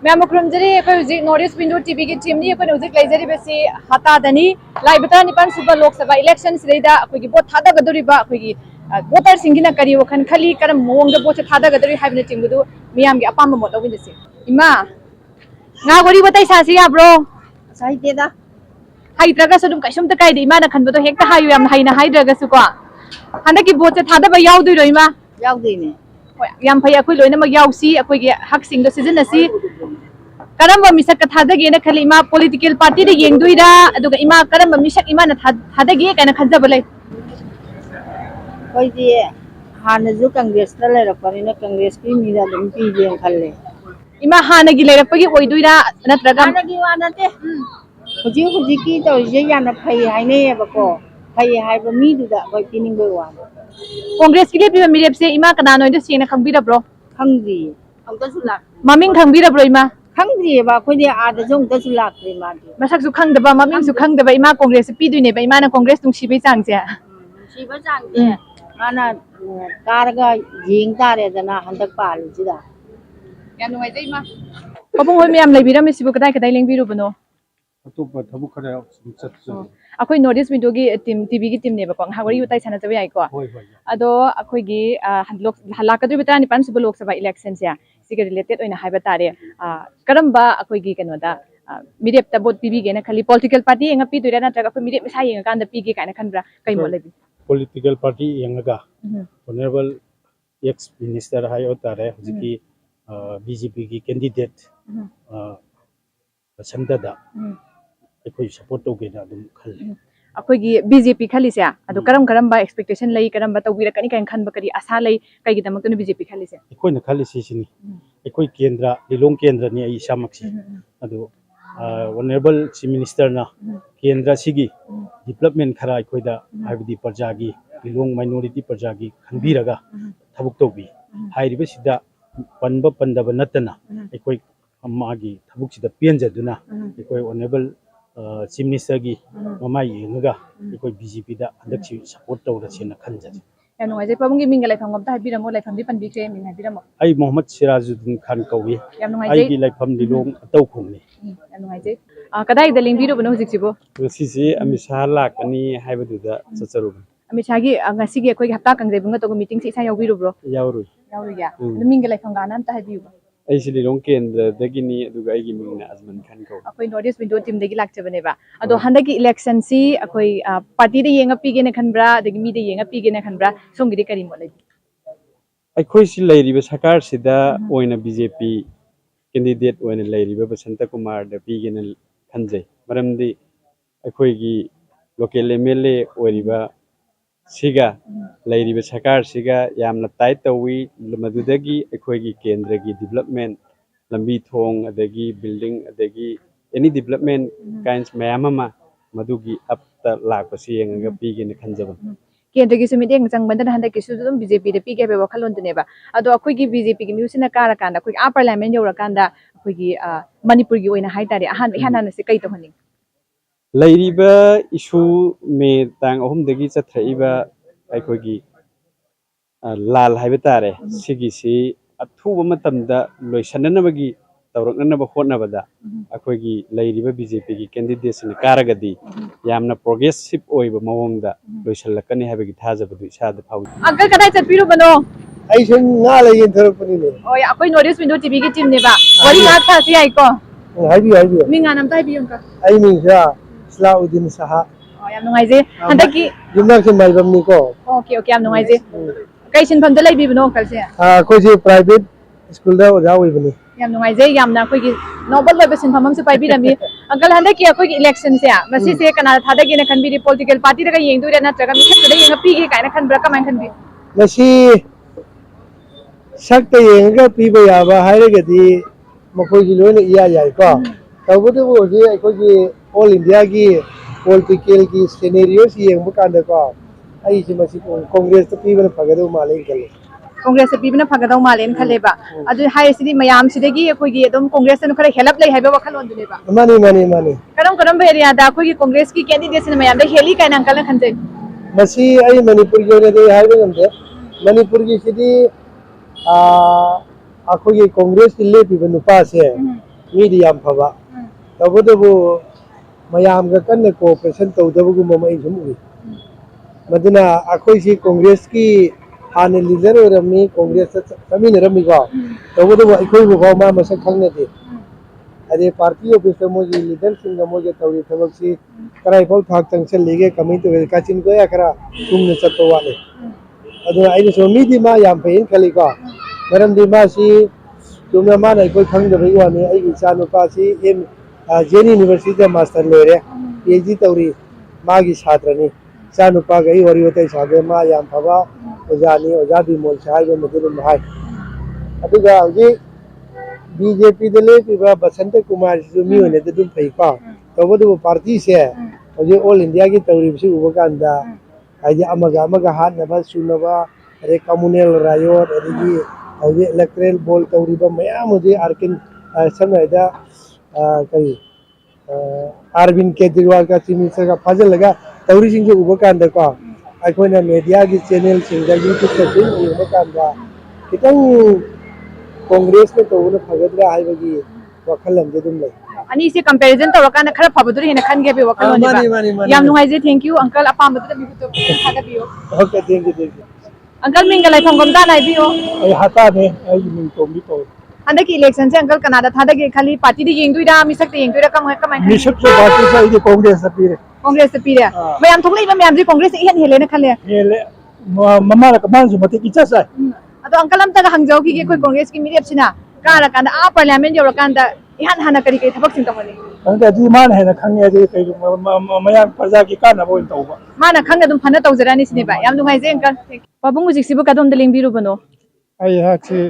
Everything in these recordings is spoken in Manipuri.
मैं मुख्यमंत्री अखोई नॉर्थ ईस्ट विंडो टीवी की टीम नी अखोई हुजिक लेजरी बेसी हतादनी लाइबता निपान सुबह लोकसभा इलेक्शन सिलेदा अखोई वोट थादगदोरिबा अखोई वोटर सिंगिना करी वखन खली करम मोंग द वोट थादगदोरि हाइबने चिंगुदु मियाम की अपाम मोट लविनसे इमा nga gori batai sasi ya bro sai teda hai traga sudum kaisum ta kai de ima na khanbo to hekta hayu yam haina haidra su ko handa ki boche thada ba yaw dui roi ma yaw dui ne hoi yam phai akoi loina ma yaw si akoi gi hak sing do season asi karamba misak ka thada ge na khali ima political party de yeng dui ra aduga ima karamba misak ima na thada ge kana khanja balai koi di hana ju congress na le rakpani na congress ki mira dum pi jeng khalle ima hana gi lerak pagi oi dui ra na traga hana gi wana te huji ki to je yana phai hai ne ba ko phai hai ba mi du da koi pining goi wa congress ki le pi mi rep se ima kana noi de sena khang bi ra bro khang di ang ta su lak maming khang bi ra bro ima khang di ba koi de a da jong ta su lak re ma di masak su khang da ba maming su khang da ba ima congress pi dui ne ba ima na congress tung si be chang se si ba chang je mana karga jing ta re da na handak pa lu ji da ya nuai dai ma pabung hoi myam lai biram sibu kadai kadai leng biru bano अतोप थबु खरा सत अखोई नॉर्थ ईस्ट विंडो की टीम टीवी की टीम ने बको हावरी उताई साना जबे आई को होय होय अदो अखोई गी लोक हलाकदु बिता निपान सुब लोकसभा इलेक्शन से सिगे रिलेटेड ओइना हाइबा तारे करम्बा अखोई गी कनोदा मिरेप ता वोट पीबी गेना खाली पॉलिटिकल पार्टी एंगा पी दुरा नत्रगा अखोई मिरेप सा येंगा कांदा पीगे काना खनब्रा कई मो लेबी पॉलिटिकल पार्टी यंगा ऑनरेबल एक्स मिनिस्टर हाय ओतारे हुजिकी बीजेपी की कैंडिडेट संददा अखोई सपोर्ट तोगेना दुम खल अखोई गी बीजेपी खलिसे अदो करम करम बा एक्सपेक्टेशन लई करम बा तौबीरा कनी कन खन बकरी आशा लई कई गी दमक बीजेपी खलिसे अखोई न खली सिनी अखोई केंद्र लिलोंग केंद्र नि आई सामक्सी अदो ऑनरेबल चीफ मिनिस्टर ना केंद्र सिगी डेवलपमेंट खरा अखोइदा हाइबदी प्रजागी लिलोंग माइनॉरिटी प्रजागी खनबीरगा थबुक तोबी हाइरिबे सिदा पनब पंदब नतना अखोई मागी थबुक सिदा पेंजदुना अखोई ऑनरेबल चीफ मिनिस्टर की ममा येंगा अखोई बीजेपी दा हंदक सपोर्ट तौरसेना खनजै या नुआजे पबुंगी मिंग लाइफम गम ता हाइबिरमो लाइफम दि पनबिखे मिंग हाइबिरमो आई मोहम्मद सिराजुद्दीन खान कौवी या नुआजे आई की लाइफम लिलोंग तौ खुमनी या नुआजे कदाई द लिंबिरो बनो हुजिकसिबो सिसी अमिशा लाकनी हाइबदुदा चचरुब अमिशागी ngasi gi अखोई हप्ता कंगजे बुंगा तो मीटिंग से इसा यावबिरो ब्रो यावरुई यावरु या मिंग लाइफम गाना ता हाइबियो आई से लिलोंग केंद्र दगिनी अदुगा आई की मिंगना अजमन खान कौ अखोई नॉर्थ ईस्ट विंडो टीम दगी लाक्चबनेबा अदो हंदक की इलेक्शन सी अखोई पार्टी दे येंगा पीगे ने खनब्रा दगी मी दे येंगा पीगे ने खनब्रा सोंगिदे करी मोले अखोई सि लैरिबे सरकार सिदा ओइना बीजेपी कैंडिडेट ओइना लैरिबे बसंत कुमार द पीगे ने खनजै मरमदी अखोई की लोकल एमएलए ओरिबा सिगा लैरिबे सरकार सिगा यामना टाइट तवी मदुदगी अखोई की केंद्र की डेवलपमेंट लंबी थोंग अदगी बिल्डिंग अदगी एनी डेवलपमेंट काइंस मयामा मदुगी अब त लाकपसि येंगा पीगे ने खनजबन केंद्र की सुमित एंग चंग बंदन हंदक की सुदुम बीजेपी दे पीगे बे वखलोन दनेबा अदो अखोई की बीजेपी की म्यूसिना कार कांदा अखोई आ पार्लियामेंट योरा कांदा अखोई की मणिपुर की ओइना हाइतारे अहान इहाना से कई तो हनी लैरिबा इशू में तांग अहुमदगी चथ्रइबा अखोई लाल हाइबे तारे सिगिसी अथुब मतमदा लोइसननबगी तौरकनब होटनबदा अखोई लैरिबा बीजेपी की कैंडिडेट सिन कारगदी यामना प्रोग्रेसिव ओइबा मवंगदा लोइसलकनी हाइबगी थाजबदु इसाद फाउ अंकल कदाई चतपिरो बनो आई सन ना लगे थरपनी ने ओय अखोई नॉर्थ ईस्ट विंडो टीवी की टीम नेबा वरी ना था सी आई को हाइबी मिंगा नाम ताई बियंका आई मिंसा इस्लाउद्दीन साहा याम नुआइजे हंदकी जुमनाक से माइबमनी को ओके ओके याम नुआइजे कई सिनफम द लैबी बनो कल से कोई जे प्राइवेट स्कूल दा ओजा ओइबनी याम नुआइजे यामना कोई की नोबल लोबे सिनफम हम से पाइबी रमी अंकल हंदकी अखोई की इलेक्शन से मसी से कना थादगी ने खनबी पॉलिटिकल पार्टी दगा येंग दुरे नत्रगा मिखत दे येंग पीगे कायना खनब्रा कमाय खनबी मसी सकते येंगा पीबा याबा हाइरगदी मकोई की लोने इया याय को तबुदु वो जे अखोई की ऑल इंडिया की पॉलिटिकल की सिनेरियो सी येंग बकांदा को आई से मसी कांग्रेस तो पीबन फगदो माले गले कांग्रेस से पीबन फगदो मालेन खलेबा अदु हाय सिदी मयाम सिदगी अखोई की एकदम कांग्रेस ने खरे हेल्प ले हाइबा वखलोन दुनेबा मानी करम करम बेरिया दा अखोई की कांग्रेस की कैंडिडेट ने मयाम दे हेली कायना अंकल ने खनजे मसी आई मणिपुर की ने हाइबे गमदे मणिपुर की सिदी अखोई कांग्रेस की ले पीबन नुपा से मीदी याम फबा तबदबो मयाम गा कन्न कोऑपरेशन तौदबगु ममई झुमुई मदना अखोई सी कांग्रेस की हाने लीडर ओरमी कांग्रेस समीन रमी को तबदबो अखोई बो मा मसक खंगने दे अरे पार्टी ऑफिस मोगी लीडर सिंग मोगे तौरी थबक सी कराई पौ थाक तंगसल लेगे कमी तो काचिन को या करा तुमने चतो वाले अदो आई सो मीदी मा याम फेन खली को मरम दी मा सी तुमने मा नहीं कोई खंग दबई वाने आई इसा नुपा सी एम जेन यूनिवर्सिटी मास्टर लोरे पीएचडी तौरी मागी छात्र ने चा नुपा गई वरी होते सागे मा याम फबा ओजानी ओजा बिमोल साइबो मदुरम हाय अदुगा जी बीजेपी दले पिबा बसंत कुमार जो मी होने दुम फैपा तबदु पार्टी से ओजे ऑल इंडिया की तौरीबसी उबकांदा आइजे अमगा हाथ नबा सुनबा अरे कम्युनल रायोट अदगी ओजे इलेक्ट्रल बोल तौरीबा मयाम ओजे आर्किन समयदा कई अरविंद केजरीवाल का चीफ मिनिस्टर का फजल लगा तौरी सिंह जो उबकांदा को अखोना मीडिया की चैनल सिंह यूट्यूब का सिंह उबकांदा कितंग कांग्रेस में तो फगद्रा हाइबगी वखल लमजे दुम ले अनि से कंपैरिजन तौरकान खरा फबदुर हेन खनगे बे वखल होनी याम नुहाइजे थैंक यू अंकल अपामबद बिहुतो खादा बियो okay thank you uncle Ming लाइ फंगम दा लाइ बियो आई हाता ने आई मिंग तोम भी तो हंदक इलेक्शन से अंकल कनाडा थादगे खाली पार्टी दे येंगदुइदा मिसक ते येंगदुइदा कम मिसक से पार्टी से ये कांग्रेस पीरे कांग्रेस से पीरे मयाम थोकले मयाम जी कांग्रेस इहन हेले न खले हेले मम्मा का मान जो मते किचा सा अदो अंकल हम तक हंगजाव की कोई कांग्रेस की मीडिया सिना कारा कांदा आ पार्लियामेंट योर कांदा इहन हाना करी थबक सिंग तमने अंदा जी मान है ना खंगे जे कई मयाम प्रजा की काना बोइन तौबा माना खंग दम फना तौजरानी सिने बा याम नुहाइजे अंकल बाबुंग जिक्सिबु कदम द लिंग बिरुबनो आई हाचे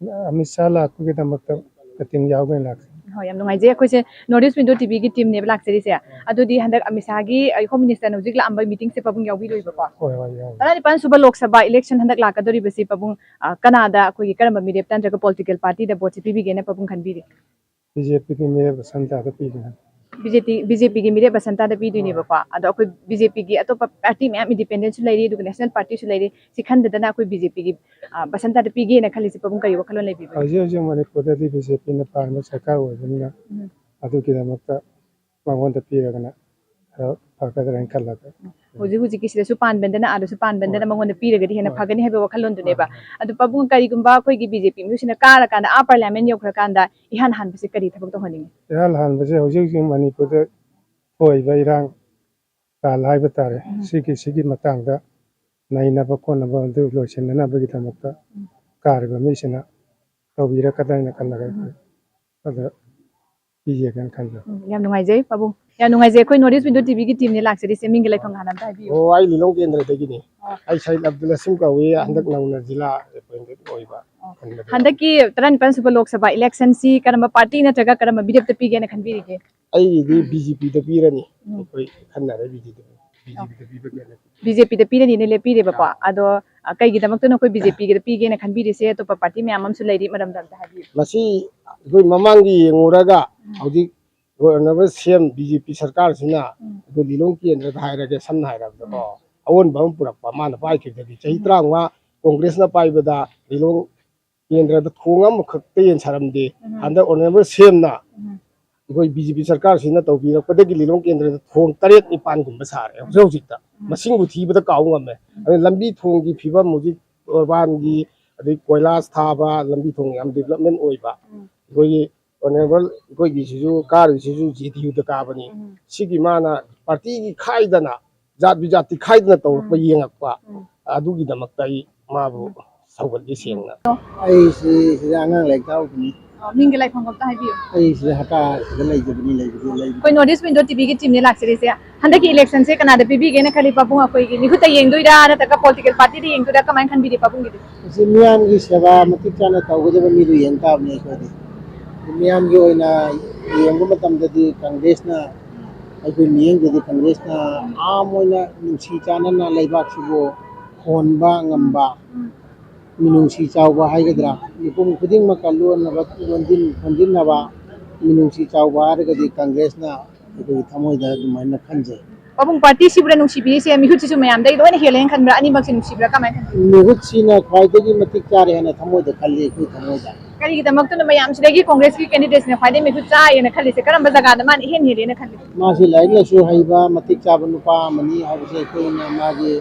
अमित शाह लाकु के दमक कटिंग जावगे लाक हो याम नुहाइजे अखोइ से नॉर्थ ईस्ट विंडो टीवी की टीम ने लाक्सरी से अदुदी हंदक अमित शाह की होम मिनिस्टर नौजिक ला अंबा मीटिंग से बाबुंग यावबि लोइबो को होय होय याव तनानि पान सुबह लोकसभा इलेक्शन हंदक लाकदोरि बसी बाबुंग कनाडा अखोइ करम मिरेप तंजक पॉलिटिकल पार्टी द वोट पीबीगे ने बाबुंग खनबिरे बीजेपी की मेरे बसंता का पीगे बीजेपी की मिरे बसंता द पीदुइने बको अदो अखोइ बीजेपी की अतो पार्टी में इंडिपेंडेंस लेरी दु नेशनल पार्टी सु लेरी सिखंददना अखोइ बीजेपी की बसंता द पीगे ने खलिसि बाबुंग करी वखलो लेबि हजे हजे मणिपुर दी बीजेपी ने पार्म सरकार होबनिना अदु की दमक मांगोन द पीरगना फकदरन कलक हुजी हुजी की सिदसु पान बंदना आदसु पान बंदना मंगोन पीरगदी हेना फगनी हेबे वखलोन दुनेबा अदु बाबुंग करीगुंबा अखोइ की बीजेपी म्युसिना कार कांदा आ पार्लियामेंट योखर कांदा इहान हान बसे करी थबक तो होनिंगे इहान हान बसे हुजी मणिपुर द होइबा इरांग काल हाइबा तारे सिगी मतंगदा नाइनबा कोनबा दु लोइसनना बगी दमक कारबा मिसिना तौबिरा कदाइना कलगा अदा पीजेगन खंजा याम नुहाइजे बाबु या नुहाइजे अखोइ नॉर्थ ईस्ट विंडो टीवी की टीम ने लाक्सरी से मिंग लाइफंग हानम ताबियो ओ आई लिलों केंद्र तगिनी आई साइड अब्दुल सिंह कवे हंदक नौना जिला रिप्रेजेंटेटिव होइबा हंदक की तरन पन सुपर लोकसभा इलेक्शन सी करम पार्टी नत्रगा करम बीजेपी त पीगे ने खनबिरिगे आई दी बीजेपी त पीरनी कोई खन्ना रे बीजेपी त पीरनी ने ले पीरे बपा अदो कई गिदमक तो कोई बीजेपी के पीगे ने खनबिरि से तो पार्टी में आमम सु लेरी मरम दम हाबी मसी कोई ममांगी येंगोरागा हौदी गोनबर सीएम बीजेपी सरकार सिना गो लिलों केंद्र हायरगे सन हायरब को अवन बम पुरप मान पाइ खिदगी चही 35 कांग्रेस ना पाइबदा लिलों केंद्र द थोंगम खक्ते यन सरमदे हंद ओनबर सीएम ना कोई बीजेपी सरकार सिना तौबीरपदगी लिलों केंद्र द थोंग 3 9 गुम सारे हौजिकता मसिंग बुथीबदा काउंगमे लंबी थोंगी फिबम मुजी अर्बान की अदि कोयलास थाबा लंबी थोंग याम डेवलपमेंट ओइबा कोई ओनेबल कोई गिसिजु कार गिसिजु जीटीयू द काबनी सिगी माना पार्टी की खाइदना जात बिजाति खाइदना तौरप येंगकपा अदुगी दमकताई माबु सौगल सेंगना आई से आंगां लेकताउनी मिंग लाइफंग गता हाबियो आई से हटा से लेजबनी कोई नॉर्थ ईस्ट विंडो टीवी की टीम ने लाक्सरी से हंदक की इलेक्शन से कनाडा पीबीगे ने खाली बाबुंग अखोइ की निखुत येंगदुइदा न तक पॉलिटिकल पार्टी दे येंगदुइदा कमाइन खनबिरि बाबुंग गिदि से मियाम की सेवा मतिक चाना तौगदब मिदु येंताबने कोदि मियाम की ओइना येंगु मतमददि कांग्रेस ना अखोइ मियंगदि कांग्रेस ना आम ओइना नुसी चानना लेबाक सिबो होनबा ngamba minungsi chawba haigedra mipum khuding makalon na bat gondin na ba minungsi chawba argadi congress na ko thamoi da dumaina khanje बाबुंग पार्टी सिब्रा नुसीबि से मिहुत सिसु मयाम दai लोइन हेलेन खनब्रा अनि बक्से नुसीब्रा कमाइन खन मिहुत सिना खवाइदगी मतिक चारे हना थमो द खल्ली को थमो दा ꯀꯔꯤꯒꯤꯗꯃꯛꯇꯅ ꯃꯌꯥꯝꯁꯤꯗꯒꯤ ꯀꯣꯡꯒ꯭ꯔꯦꯁꯀꯤ ꯀꯦꯟꯗꯤꯗꯦꯠꯁꯤꯅ ꯈ꯭ꯋꯥꯏꯗꯒꯤ ꯃꯤꯍꯨꯠ ꯆꯥꯏꯌꯦꯅ ꯈꯜꯂꯤꯁꯦ ꯀꯔꯝꯕ ꯖꯒꯥꯗ ꯃꯥꯅ ꯏꯍꯦꯟ ꯍꯦꯜꯂꯦꯅ ꯈꯜꯂꯤ मासी लाइक लसु हईबा मतिक चाबा नुपा मनी हाबसे कोइना मागे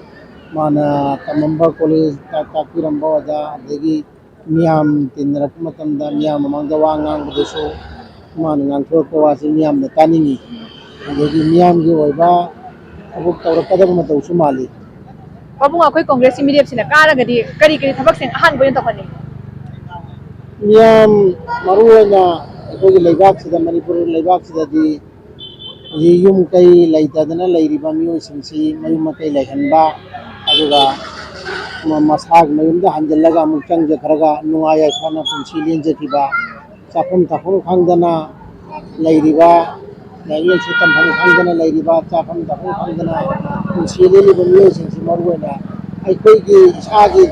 माना तमंबा कॉलेज ताकीरंबा वदा अदगी मियाम तिनरक मतमदा मियाम ममंगदा वा ngangbदेसो मान nganथोर पवासी मियाम न तानिंगी अदगी मियाम गी ओइबा अबुक तवरकदब मतौसु माली ꯄꯥꯕꯨꯡ ꯑꯩꯈꯣꯏ ꯀꯣꯡꯒ꯭ꯔꯦꯁꯀꯤ ꯃꯤꯔꯦꯞꯁꯤꯅ ꯀꯥꯔꯒꯗꯤ ꯀꯔꯤ ꯀꯔꯤ ꯊꯕꯛꯁꯤꯡ ꯑꯍꯥꯟꯕ ꯑꯣꯏꯅ ꯇꯧꯍꯟꯅꯤ मियाम मरुना अखोगी लेबाक सिदा मणिपुर लेबाक सिदादी युम कई लैतदना लैरिबा मियोसिंसी मयुम मकई लैहनबा अदुगा मसाग मयुमदा हंजल्लगा अमुक चंगजखरगा नुंगाय याइफाना पुंसी लेंजखिबा चाफम ताफम खांगदना लैरिबा लाइल से तमफम खांगदना लैरिबा चाफम ताफम खांगदना पुंसी लेलिबा मियोसिंसी मरुना अखोगी इसागी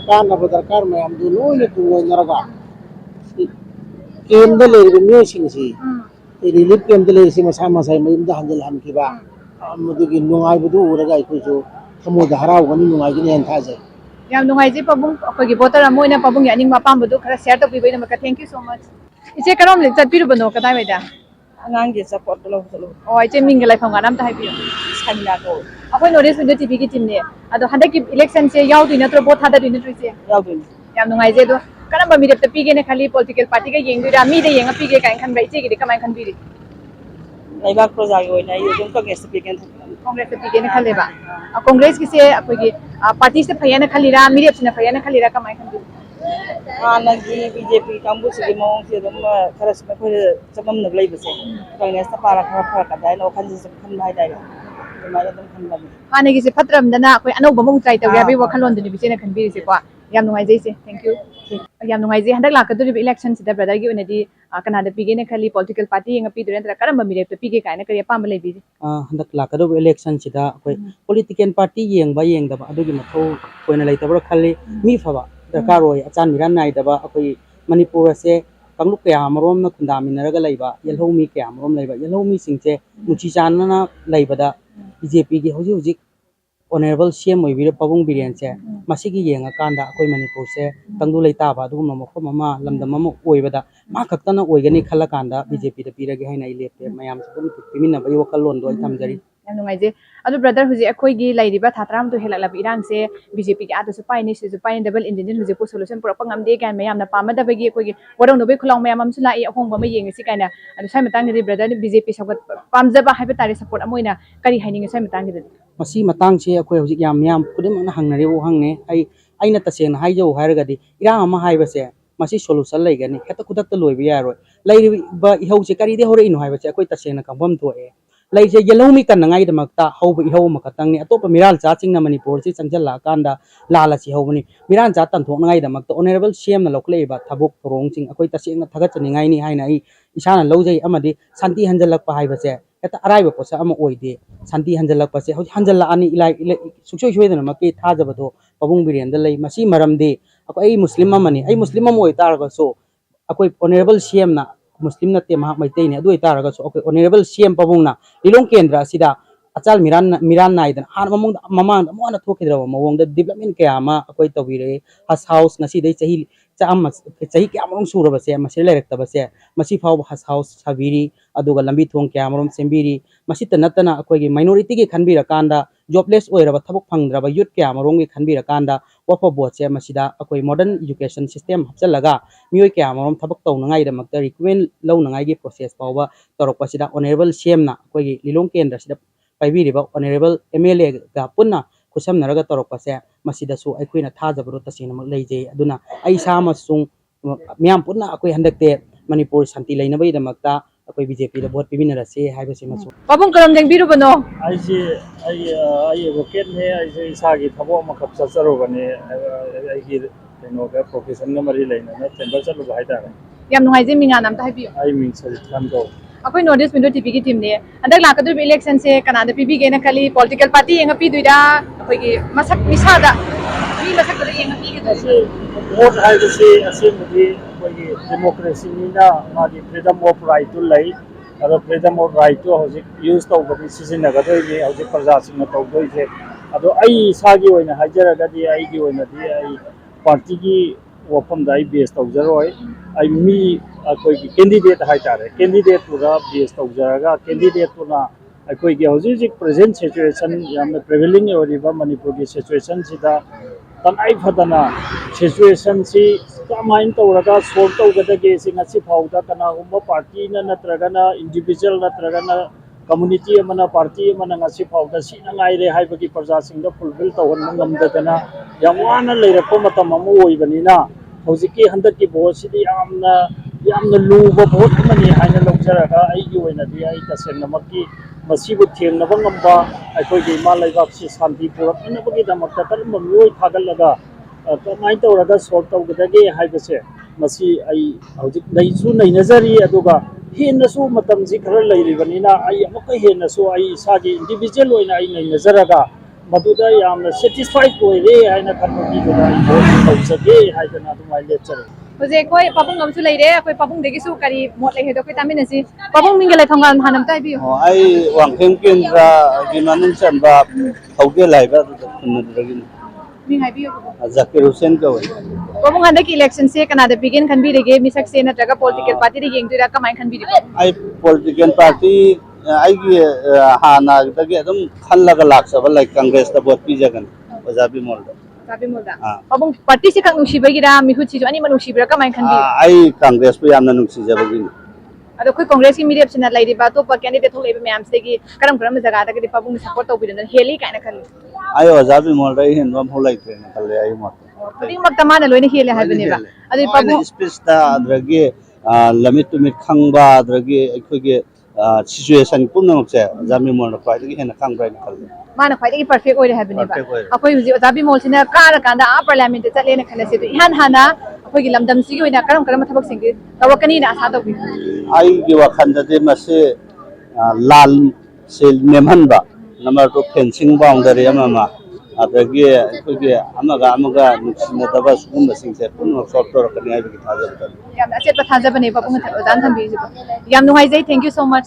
कानब दरकार मयामदु लोइने तुंगोइनरगा केमदा लैरिबा मियोसिंसी रिलीफ कैंप लेसी मसा मसा मयुमदा हंजल हनखिबा मदुगी नुंगाइबदु उरगा अखोइसु थमोदा हराउगनी नुंगाइगनी हेन थाजे ꯌꯥꯝ ꯅꯨꯡꯉꯥꯏꯖꯩ ꯄꯥꯕꯨꯡ ꯑꯩꯈꯣꯏꯒꯤ ꯚꯣꯇꯔ ꯑꯃ ꯑꯣꯏꯅ ꯄꯥꯕꯨꯡꯒꯤ ꯑꯅꯤꯡꯕ ꯑꯄꯥꯝꯕꯗꯨ ꯈꯔ ꯁꯦꯌꯔ ꯇꯧꯕꯤꯕꯒꯤꯗꯃꯛꯇ ꯊꯦꯡꯛ ꯌꯨ ꯁꯣ ꯃꯆ ꯏꯆꯦ ꯀꯔꯣꯝꯗ ꯆꯠꯄꯤꯔꯨꯕꯅꯣ ꯀꯗꯥꯏꯋꯥꯏꯗ ꯑꯉꯥꯡꯒꯤ ꯆꯄꯣꯠꯇꯣ ꯂꯧꯕ ꯆꯠꯂꯨ ꯑꯣ ꯏꯆꯦ ꯃꯤꯡꯒ ꯂꯩꯐꯝꯒ ꯑꯝꯇ ꯍꯥꯏꯕꯤꯌꯨ ꯁꯥꯃꯤꯅꯥ ꯀꯧꯏ ꯑꯩꯈꯣꯏ ꯅꯣꯔꯠ ꯏꯁ ꯋꯤꯟꯗꯣ ꯇꯤꯚꯤꯒꯤ ꯇꯤꯝꯅꯦ ꯑꯗꯣ ꯍꯟꯗꯛꯀꯤ ꯏꯂꯦꯛꯁꯟꯁꯦ ꯌꯥꯎꯗꯣꯏ ꯅꯠꯇ꯭ꯔꯣ ꯚꯣꯠ ꯊꯥꯗꯗꯣꯏ ꯅꯠꯇ꯭ꯔꯣ ꯏꯆꯦ ꯌꯥꯎꯗꯣꯏꯅꯤ ꯌꯥꯝ ꯅꯨꯡꯉꯥꯏꯖꯩ ꯑꯗꯣ ꯀꯔꯝꯕ ꯃꯤꯔꯦꯞꯇ ꯄꯤꯒꯦꯅ ꯈꯜꯂꯤ ꯄꯣꯂꯤꯇꯤꯀꯦꯜ ꯄꯥꯔꯇꯤꯒ ꯌꯦꯡꯗꯣꯏꯔꯥ ꯃꯤꯗ ꯌꯦꯡꯉ ꯄꯤꯒꯦ ꯀꯥꯏꯅ ꯈꯟꯕ꯭ꯔꯥ ꯏꯆꯦꯒꯤꯗꯤ ꯀꯃꯥꯏꯅ ꯈꯟꯕꯤꯔꯤ ꯂꯩꯕꯥꯛ ꯄ꯭ꯔꯖꯥꯒꯤ ꯑꯣꯏꯅ ꯑꯩ ꯑꯗꯨꯝ ꯀꯪꯒ꯭ꯔꯦꯁꯇ ꯄꯤꯒꯦꯅ ꯀꯣꯡꯒ꯭ꯔꯦꯁꯇ ꯄꯤꯒꯦꯅ ꯈꯜꯂꯦꯕ ꯀꯣꯡꯒ꯭ꯔꯦꯁꯀꯤꯁꯦ ꯑꯩꯈꯣꯏꯒꯤ ꯄꯥꯔꯇꯤꯁꯤꯅ ꯐꯩꯌꯦꯅ ꯈꯜꯂꯤꯔꯥ ꯃꯤꯔꯦꯞꯁꯤꯅ ꯐꯩꯌꯦꯅ ꯈꯜꯂꯤꯔꯥ ꯀꯃꯥꯏꯅ ꯈꯟꯕꯤꯔꯤ ꯍꯥꯟꯅꯒꯤ ꯕꯤꯖꯦꯄꯤ ꯀꯥꯡꯕꯨꯁꯤꯒꯤ ꯃꯑꯣꯡꯁꯦ ꯑꯗꯨꯝ ꯈꯔ ꯁꯨꯝ ꯑꯩꯈꯣꯏꯗ ꯆꯃꯝꯅꯕ ꯂꯩꯕꯁꯦ ꯀꯪꯒ꯭ꯔꯦꯁꯇ ꯄꯥꯔ ꯈꯔ ꯐꯔꯛꯀꯗ꯭ꯔꯥ ꯋꯥꯈꯜꯁꯦ ꯁꯨꯝ ꯈꯟꯕ ꯍꯥꯏꯇꯥꯔꯦ ꯑꯗꯨꯃꯥꯏꯅ ꯑꯗꯨꯝ ꯈꯟꯕꯅꯤ ꯍꯥꯟꯅꯒꯤꯁꯦ ꯐꯠꯇ꯭ꯔꯕꯗꯅ ꯑꯩꯈꯣꯏ ꯑꯅꯧꯕ ꯑꯃꯨꯛ ꯇ꯭ꯔꯥꯏ ꯇꯧꯒꯦ ꯍꯥꯏꯕꯒꯤ ꯋꯥꯈꯜꯂꯣꯟꯗꯨꯅꯤ ꯏꯆꯦꯅ ꯈꯟꯕꯤꯔꯤꯁꯦꯀꯣ ꯌꯥꯝ ꯅꯨꯡꯉꯥꯏꯖꯩ ꯏꯆꯦ ꯊꯦꯡꯛ ꯌꯨ ꯌꯥꯝ ꯅꯨꯡꯉꯥꯏꯖꯩ ꯍꯟꯗꯛ ꯂꯥꯛꯀꯗꯧꯔꯤꯕ इलेक्शनꯁꯤꯗ ꯕ꯭ꯔꯗꯔꯒꯤ ꯑꯣꯏꯅꯗꯤ ꯀꯅꯥꯗ ꯄꯤꯒꯦꯅ ꯈꯜꯂꯤ ꯄꯣꯂꯤटिꯀꯦल ꯄꯥꯔꯇꯤ ꯌꯦꯡꯉ ꯄꯤꯗꯣꯏꯔꯥ ꯅꯠꯇ꯭ꯔꯒ ꯀꯔꯝꯕ ꯃꯤꯔꯦꯞꯇ ꯄꯤꯒꯦ ꯀꯥꯏꯅ ꯀꯔꯤ ꯑꯄꯥꯝꯕ ꯂꯩꯕꯤꯔꯤ हंदक लाकदब इलेक्शन सिदा अखोई पॉलिटिकल पार्टी येंगबा येंगदबा अदुगी मथौ कोइना लेतबरा खल्ली मी फबा दरकार होय अचान मिरान नाइदबा अखोई मणिपुर से कांगलुप कया अमरोम न खुंदामिनरगा लैबा यलहौमी कया अमरोम लैबा यलहौमी सिंगचे नुची चानना लैबदा बीजेपी की हौजी हौजी ऑनरेबल सीएम ओइबिरे पबुंग बिरेन से मसिगी येंगा कांदा अखोई मणिपुर से तंगदु लैताबा दुगुम मफम अमा लमदम अमा ओइबदा मा खक्तना ओइगनी खल्ला कांदा बीजेपी द पिरगे हाइना इलेप्ते मयाम से पुन पिमिनबा वखलोन दो थमजरी ꯌꯥꯝ ꯅꯨꯡꯉꯥꯏꯖꯩ ꯑꯗꯨ ꯕ꯭ꯔꯗꯔ ꯍꯧꯖꯤꯛ ꯑꯩꯈꯣꯏꯒꯤ ꯂꯩꯔꯤꯕ ꯊꯥ 12 ꯍꯦꯜꯂꯛꯂꯕ ꯏꯔꯥꯡꯁꯦ ꯕꯤꯖꯦꯄꯤꯒꯤ ꯑꯥꯗꯁꯨ ꯄꯥꯏꯅꯤ ꯁꯤꯁꯨ ꯄꯥꯏꯅꯤ ꯗꯕꯜ ꯏꯟꯖꯤꯟ ꯍꯧꯖꯤꯛꯄꯨ ꯁꯣꯂꯨꯁꯟ ꯄꯨꯔꯛꯄ ꯉꯝꯗꯦ ꯀꯥꯏꯅ ꯃꯌꯥꯝꯅ ꯄꯥꯝꯃꯗꯕꯒꯤ ꯑꯩꯈꯣꯏꯒꯤ ꯋꯥꯔꯧꯅꯕꯒꯤ ꯈꯨꯂꯥꯎ ꯃꯌꯥꯝ ꯑꯃꯁꯨ ꯂꯥꯛꯏ ꯑꯍꯣꯡꯕ ꯑꯃ ꯌꯦꯡꯉꯁꯤ ꯀꯥꯏꯅ ꯑꯗꯣ ꯁ꯭ꯋꯥꯏ ꯃꯇꯥꯡꯗꯗꯤ ꯕ꯭ꯔꯗꯔꯅ ꯕꯤꯖꯦꯄꯤ ꯁꯧꯒꯠ ꯄꯥꯝꯖꯕ ꯍꯥꯏꯕ ꯇꯥꯔꯦ ꯁꯄꯣꯔꯠ ꯑꯃ ꯑꯣꯏꯅ ꯀꯔꯤ ꯍꯥꯏꯅꯤꯡꯉꯤ ꯁ꯭ꯋꯥꯏ ꯃꯇꯥꯡꯒꯤꯗꯗꯤ मसी मतंग से अखोई हौजिक याम याम खुदिमकना हंगनरे वो हंगने अइना तसेंगना हाइजौ हारगदी इरांग अमा हाइबसे मसी सोल्यूशन लैगनी हेता खुदक्ता लोइबा यारोय लैरिबा इहौसे करिदे होरइनो हाइबसे अखोई तसेंगना कंफर्म थोए लैसे येलौमी कन्नगाई दमकता हौब इहौ मकतंगनी अतोप मिराल चाचिंगना मणिपुर से चंजल्ला कांदा लालासी हौबनी मिराल चा तंथोकनगाई दमकता ऑनरेबल सीएम ना लौखलेबा थबुक थोरोंगसिंग अखोई तसेंगना थगचनिंगाइनी हाइना आई इसाना लौजै अमदी शांति हंजलकपा हाइबसे हेता अराइबा पोसा अमा ओइदे शांति हंजलकपसे हौज हंजल्लानी इलाइ सुक्सोय सोयदना मके थाजबदो पबुंग बिरेंदा लै मसी मरमदे अखोई मुस्लिम अमनी आई मुस्लिम अम ओइ तारगसो अखोई ऑनरेबल सीएम ना मुस्लिम नते महा मैतैने अदु ओइ तारगसो अखोई ऑनरेबल सीएम पबुंगना लिलोंग केंद्र असिदा अचाल मिरान नाइदन हान ममांग मोना थोखिद्रबा मवोंगदा डेवलपमेंट कया अमा अखोई तौबिरे हस हाउस ngasiदै चाही क्यामरों सूरबसे मसे लेरक्तबसे मसी फाव हस हाउस साबिरी अदुगा लंबी थोंग क्यामरों सेंबिरी मसित नतना अखोई माइनॉरिटी के खनबिरा कांदा जॉबलेस ओइरबा थबक फंगद्रबा यूथ क्यामरों के खनबिरा कांदा वफा बोट से मसिदा अखोई मॉडर्न एजुकेशन सिस्टम हपचलगा मियोय क्यामरों थबक तौनगाई दमकता रिक्वेस्ट लौनगाई के प्रोसेस फावबा तौरकपसिदा ऑनरेबल सीएम ना अखोई लिलोंग केंद्र सिदा पाइबिरिबा ऑनरेबल एमएलए गा पुन्ना खुसमनरगा तौरकपसे मसिदासु अखोइना थाजबरो तसेनमक लैजे अदुना आई सामसुंग मियाम पुन्ना अखोई हंदकते मणिपुर शांति लैनबई दमकता अखोई बीजेपी दा वोट पिमिनरसे हाइबसे मसु ꯄꯥꯕꯨꯡ ꯀꯔꯝ ꯌꯦꯡꯕꯤꯔꯨꯕꯅꯣ आई वोकेट ने इसागी थबो मखप चचरुबने आई कनोगा प्रोफेशन मरी लेना टेंबर चलुबा हाइदारे ꯌꯥꯝ ꯅꯨꯡꯉꯥꯏꯖꯩ ꯃꯤꯉꯥꯟ ꯑꯝꯇ ꯍꯥꯏꯕꯤꯌꯨ आई मिंग सरित खान को ꯑꯩꯈꯣꯏ ꯅꯣꯔꯠ ꯏꯁ ꯋꯤꯟꯗꯣ ꯇꯤꯚꯤꯒꯤ ꯇꯤꯝꯅꯦ ꯍꯟꯗꯛ ꯂꯥꯛꯀꯗꯧꯔꯤꯕ इलेक्शनꯁꯦ ꯀꯅꯥꯗ ꯄꯤꯕꯤꯒꯦꯅ ꯈꯜꯂꯤ ꯄꯣꯂꯤटिꯀꯦल ꯄꯥꯔꯇꯤ ꯌꯦꯡꯉ ꯄꯤꯗꯣꯏꯔꯥ ꯑꯩꯈꯣꯏꯒꯤ ꯃꯁꯛ ꯃꯤꯁꯥꯗ ꯃꯤ ꯃꯁꯛꯇꯨꯗ ꯌꯦꯡꯉ ꯄꯤꯒꯗꯣꯏꯔꯥ वोट हाइबसे असेंबली कोई डेमोक्रेसी नीना मागी फ्रीडम ऑफ राइट टू लाई अदो फ्रीडम ऑफ राइट टू हजिक यूज तौबनी सिजिनगदोइने हजिक प्रजासिंग तौदोइसे अदो आई सागी ओइना हाइजरगदी आईगी ओइनादी आई पार्टी की वफम दाई बेस तौजरोय आई मी अखोई की कैंडिडेट हाई तारे कैंडिडेट पूरा बेस तौजरगा कैंडिडेट तुना अखोई की हौजिक प्रेजेंट सिचुएशन याम प्रिवेलिंग ओरिबा मणिपुर की सिचुएशन सिदा तनाई फदना सिचुएशन सी कमाइन तौरगा सोल्व तौगदगे सिंगसी फाउदा कनागुम्बा पार्टी ना नत्रगना इंडिविजुअल नत्रगना कम्युनिटी अमना पार्टी अमना ngasi फाउदा सिना ngaire हाइबगी प्रजा सिंगदा fulfil तौहन ngamdadana yamwana leirako matam amu oibanina hojiki handaki bossidi yamna luba bot mani haina lokjaraga aigi oinadi ai tasengnamakki masibu thengnaba ngamba aikogi malaibak si santi puraknabagi damakta karma mioi thagalaga kamai tawraga solve tawgadage haibase masi ai hojik naisu nainajari aduga हेनसु मतम जी खर लेरिबनिना आई अमक हेनसु आई सागी इंडिविजुअल ओइना आई नाइनजरगा मदुदा यामना सैटिस्फाइड ओइरे आइना खनबगी दुदा तौजगे हाइदना दुमाइ लेचर हुजे कोई पाबुंग हमसु लेरे कोई पाबुंग देगिसु करी मोट ले हेदो कोई तामिनसी पाबुंग मिंगले थंगान हानम ताइबि आई वांगखेम केंद्र गिमानन चनबा हौगे लाइबा खुनदरगिन मिंग हाइबि जाकिर हुसैन का पाबुंग हंदे की इलेक्शन से कनादा बिगिन खनबि रेगे मिसक से नत्रगा पॉलिटिकल पार्टी रे येंगदुरा कमाय खनबि रे आई पॉलिटिकल पार्टी आई की हाना दगे एकदम खल्लगा लाक्सब लाइक कांग्रेस दा वोट पिजगन ओजाबि मोल्ड साबि मोल्दा पाबुंग पार्टी से खंग नुसिबगिरा मिहुछि अनि मनुसिबरा कमाय खनबि आई कांग्रेस पे यामना नुसिजबगिन अदो कोई कांग्रेस की मीडिया अपना लाइरिबा तो कैंडिडेट थोक लेबे मैम से की करम जगह तक पाबुंग सपोर्ट तौबिदन हेली कायना खली आई ओजाबि मोल्ड आई हेनबम होलाइते खले आई मत खुदिमक तमाना लोइने हेले हाइबनेबा अदि पाबुंग स्पेस दा अद्रगे लमिट टू मिट खंगबा अद्रगे अखोगे सिचुएशन पुनमक से जामि मोल्ड फाइदगी हेना खंगब्राइन खले माना फाइदगी परफेक्ट ओइरे हाइबनेबा अखोइ हुजि जाबि मोलसिना कार कांदा आ पार्लियामेंट चलेने खलसे तो इहान हाना अखोगी लमदम सिगी ओइना करम थबक सिंगी तवकनी ना आशा तौबि आई की वखंददे मसे लाल से नेमहनबा नंबर 2 फेंसिंग बाउंडरी अममा अदगे अखोगे अमगा नुसिनदबा सुगुम सिंसे पुन सॉफ्ट तौर कने आबि थाजब याम असे थाजबने पाबुंग थाजान थंबि याम नुहाइजै थैंक यू सो मच